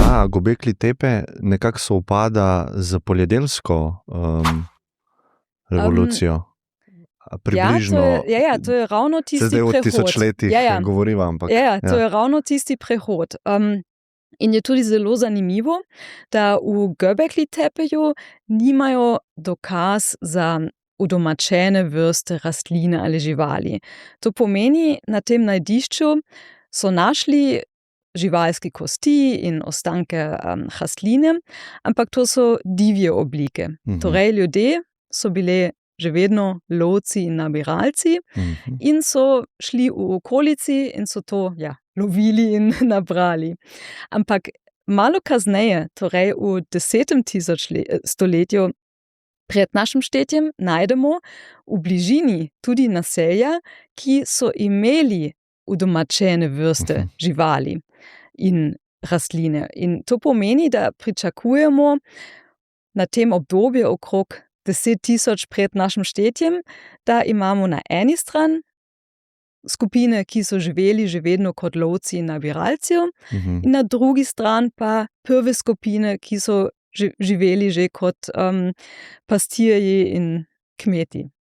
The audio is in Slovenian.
ta Gobekli Tepe nekako sovpada z poljedelsko revolucijo. Približno. To je ravno tisti zdaj prehod. o tisočletjih govoriva, ampak. To je ravno tisti prehod. In je tudi zelo zanimivo, da v Göbekli Tepeju nimajo dokaz za udomačene vrste rastline ali živali. To pomeni, na tem najdišču so našli živalske kosti in ostanke rastline, ampak to so divje oblike. Torej, ljudje so bili že vedno lovci in nabiralci in so šli v okolici in so to lovili in nabrali. Ampak malo kasneje, torej v 10. stoletju pred našim štetjem, najdemo v bližini tudi naselja, ki so imeli udomačene vrste živali in rastline. In to pomeni, da pričakujemo na tem obdobju okrog 10.000 pred našim štetjem, da imamo na eni strani skupine, ki so živeli že vedno kot lovci in nabiralci, in na drugi strani pa prve skupine, ki so živeli že kot pastirji in kmeti.